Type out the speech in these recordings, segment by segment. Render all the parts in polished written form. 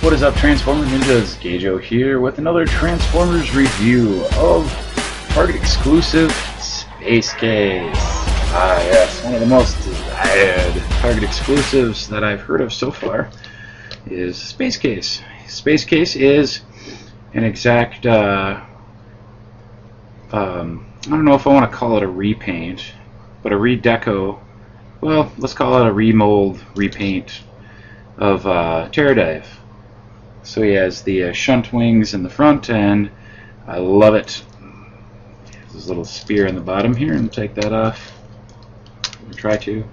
What is up, Transformer Ninjas? Gajo here with another Transformers review of Target exclusive Space Case. Yes, one of the most desired Target exclusives that I've heard of so far is Space Case. Space Case is an exact, I don't know if I want to call it a repaint, but a redeco, well, let's call it a remold, repaint of Terradive. So he has the shunt wings in the front, and I love it. There's this little spear in the bottom here, and take that off. Try to.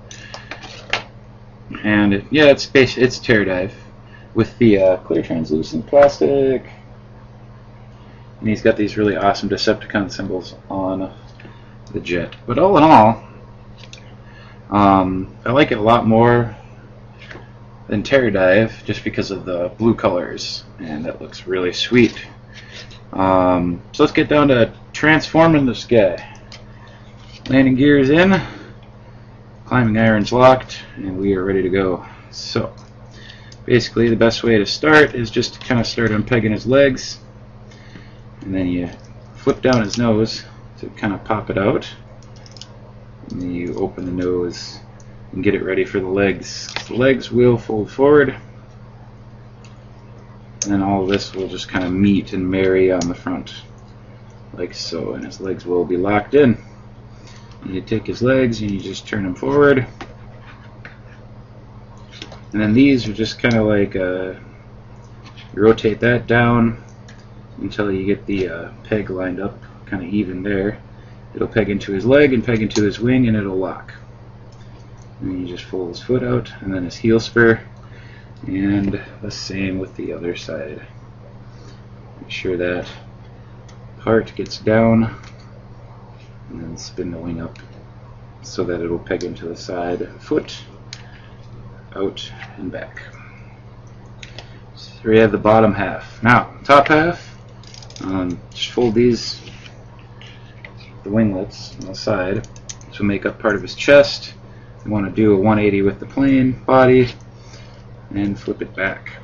And yeah, it's Terradive with the clear translucent plastic. And he's got these really awesome Decepticon symbols on the jet. But all in all, I like it a lot more than Terradive just because of the blue colors, and that looks really sweet. So let's get down to transforming this guy. Landing gears in, climbing irons locked, and we are ready to go. So basically the best way to start is just to kind of start unpegging his legs, and then you flip down his nose to kind of pop it out, and then you open the nose and get it ready for the legs. The legs will fold forward, and then all of this will just kind of meet and marry on the front like so, and his legs will be locked in. And you take his legs and you just turn them forward, and then these are just kind of like you rotate that down until you get the peg lined up kind of even there. It'll peg into his leg and peg into his wing, and it'll lock. And then you just fold his foot out, and then his heel spur, and the same with the other side. Make sure that part gets down, and then spin the wing up so that it'll peg into the side foot, out and back. So we have the bottom half. Now, top half, just fold these, the winglets on the side, to make up part of his chest. You want to do a 180 with the plane body and flip it back.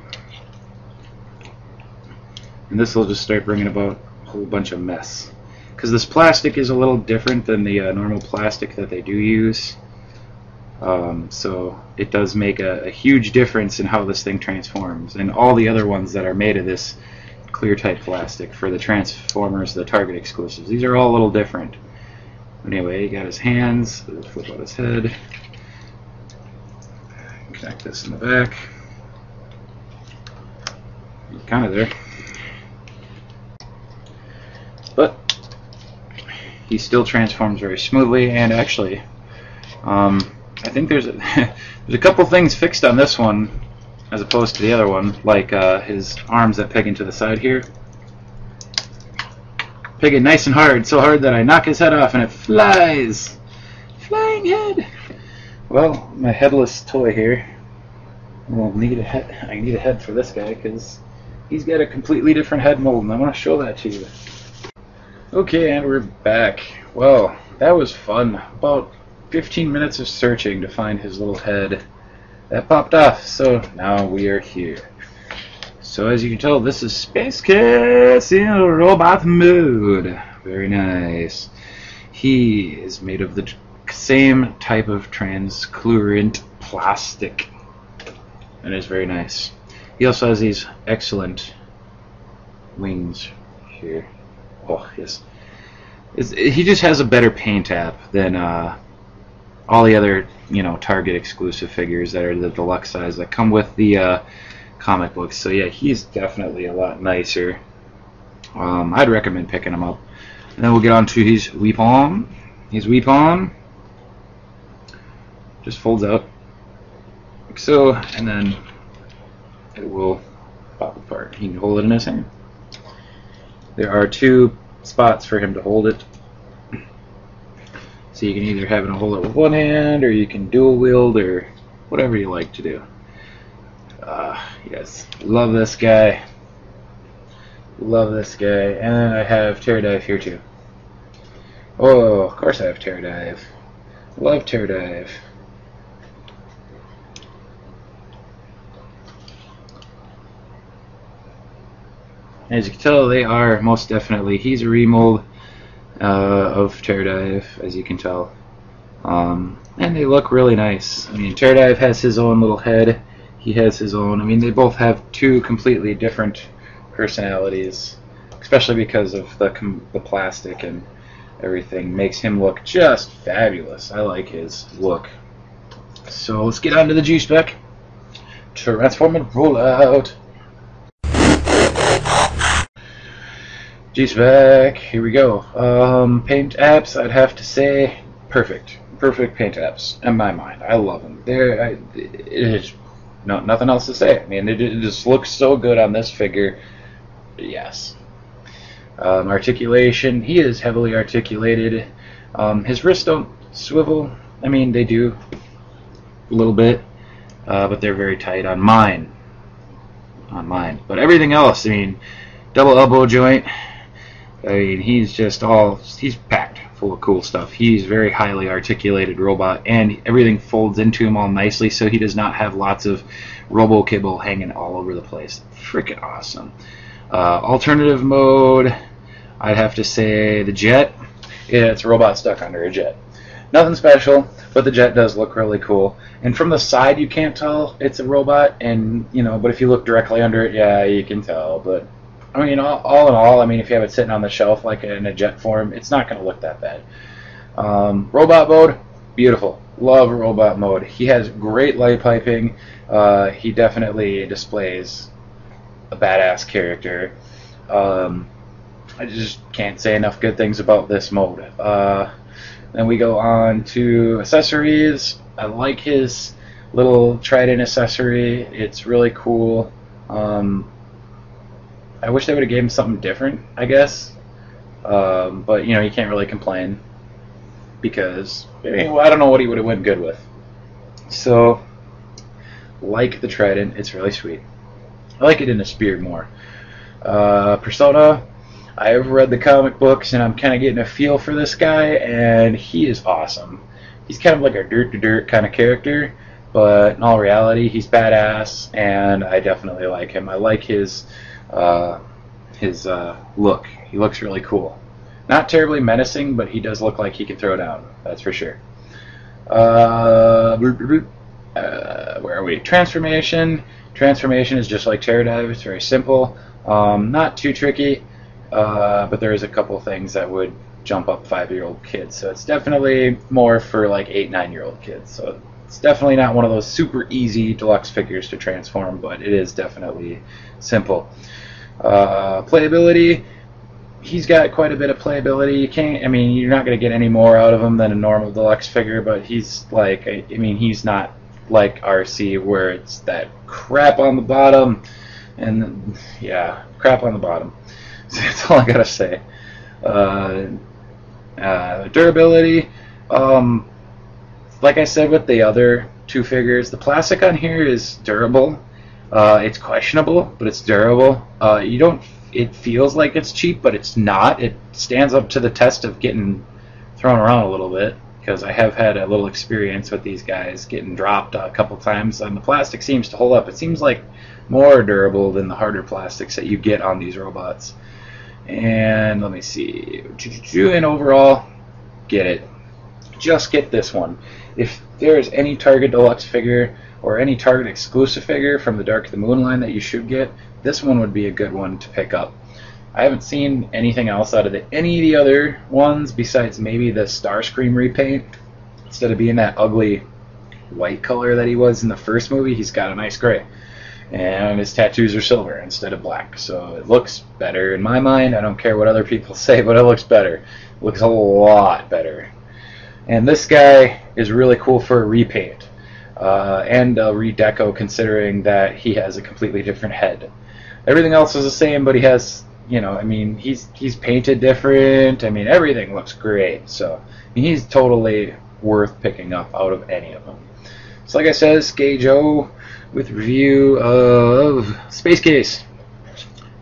And this will just start bringing about a whole bunch of mess. Because this plastic is a little different than the normal plastic that they do use. So it does make a huge difference in how this thing transforms. And all the other ones that are made of this clear type plastic for the Transformers, the Target exclusives, these are all a little different. Anyway, you got his hands, flip out his head, connect this in the back. Kind of there. But he still transforms very smoothly, and actually, I think there's a couple things fixed on this one as opposed to the other one, like his arms that peg into the side here. Peg it nice and hard, so hard that I knock his head off and it flies. Flying head. Well, my headless toy here. Well, I need a head for this guy because he's got a completely different head mold, and I want to show that to you. Okay, and we're back. Well, that was fun. About 15 minutes of searching to find his little head. That popped off, so now we are here. So as you can tell, this is Space Case in robot mode. Very nice. He is made of the same type of translucent plastic, and is very nice. He also has these excellent wings here. Oh yes, he just has a better paint app than all the other, Target exclusive figures that are the deluxe size that come with the comic books. So yeah, he's definitely a lot nicer. I'd recommend picking him up. And then we'll get on to his weapon. His weapon just folds out like so, and then it will pop apart. He can hold it in his hand. There are two spots for him to hold it. So you can either have him hold it with one hand, or you can dual wield, or whatever you like to do. Yes, love this guy. Love this guy. And then I have Terradive here too. Oh, of course I have Terradive. Love Terradive. As you can tell, they are most definitely. He's a remold of Terradive, as you can tell. And they look really nice. I mean, Terradive has his own little head. He has his own. I mean, they both have two completely different personalities, especially because of the plastic and everything. Makes him look just fabulous. I like his look. So let's get on to the G-Spec. Transform and roll out. G-Spec, here we go. Paint apps, I'd have to say perfect. Perfect paint apps, in my mind. I love them. It is nothing else to say. I mean, it just looks so good on this figure. Yes. Articulation, he is heavily articulated. His wrists don't swivel. I mean, they do a little bit, but they're very tight on mine. But everything else, I mean, double elbow joint. I mean, he's packed full of cool stuff. He's a very highly articulated robot, and everything folds into him all nicely, so he does not have lots of robo kibble hanging all over the place. Freaking awesome. Alternative mode, I'd have to say the jet. It's a robot stuck under a jet. Nothing special, but the jet does look really cool. And from the side, you can't tell it's a robot, and but if you look directly under it, yeah, you can tell. But I mean, all in all, I mean, if you have it sitting on the shelf like in a jet form, it's not going to look that bad. Robot mode, beautiful. Love robot mode. He has great light piping. He definitely displays a badass character. I just can't say enough good things about this mode. Then we go on to accessories. I like his little trident accessory. It's really cool. I wish they would have gave him something different, I guess. But you can't really complain because I don't know what he would have went good with. So, like the trident, it's really sweet. I like it in a spear more. Persona, I've read the comic books and I'm kind of getting a feel for this guy, and he is awesome. He's kind of like a dirt kind of character, but in all reality, he's badass, and I definitely like him. I like his look. He looks really cool. Not terribly menacing, but he does look like he can throw down. That's for sure. Where are we? Transformation. Transformation is just like Terradive. It's very simple. Not too tricky, but there is a couple things that would jump up 5-year-old kids. So it's definitely more for like 8, 9-year-old kids. So it's definitely not one of those super easy deluxe figures to transform, but it is definitely simple. Playability, he's got quite a bit of playability. You're not going to get any more out of him than a normal deluxe figure, but he's like, he's not like RC where it's that crap on the bottom, and yeah, crap on the bottom. So that's all I gotta say. Durability, like I said with the other two figures, the plastic on here is durable. It's questionable, but it's durable. It feels like it's cheap, but it's not. It stands up to the test of getting thrown around a little bit, because I have had a little experience with these guys getting dropped a couple times, and the plastic seems to hold up. It seems like more durable than the harder plastics that you get on these robots. And let me see. And overall, get it. Just get this one. If there is any Target Deluxe figure or any Target exclusive figure from the Dark of the Moon line that you should get, this one would be a good one to pick up. I haven't seen anything else out of any of the other ones besides maybe the Starscream repaint. Instead of being that ugly white color that he was in the first movie, he's got a nice gray. And his tattoos are silver instead of black. So it looks better in my mind. I don't care what other people say, but it looks better. It looks a lot better. And this guy is really cool for a repaint. And a redeco, considering that he has a completely different head. Everything else is the same, but he has, he's painted different. Everything looks great. So he's totally worth picking up out of any of them. So like I said, Skajo with review of Space Case.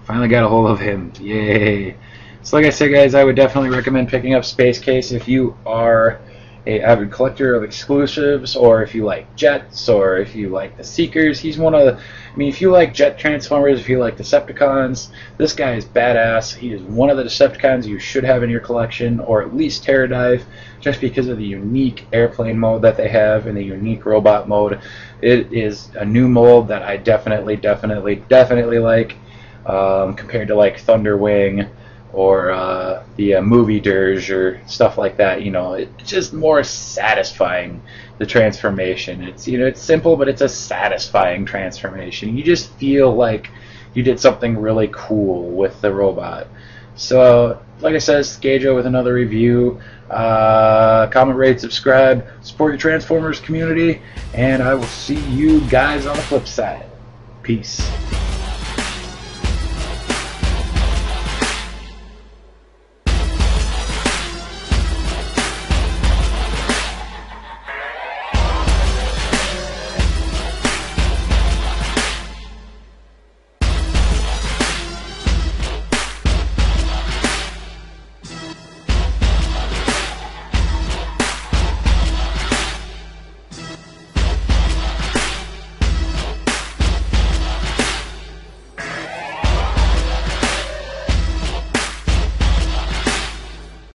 Finally got a hold of him. Yay. So like I said, guys, I would definitely recommend picking up Space Case if you are a avid collector of exclusives, or if you like jets, or if you like the Seekers, he's one of the, I mean, if you like jet Transformers, if you like Decepticons, this guy is badass. He is one of the Decepticons you should have in your collection, or at least Terradive, just because of the unique airplane mode that they have and the unique robot mode. It is a new mold that I definitely like, compared to like Thunderwing or the movie Dirge or stuff like that. You know, it's just more satisfying, the transformation. It's, you know, it's simple, but it's a satisfying transformation. You just feel like you did something really cool with the robot. So, like I said, it's Gajo with another review. Comment, rate, subscribe, support your Transformers community, and I will see you guys on the flip side. Peace.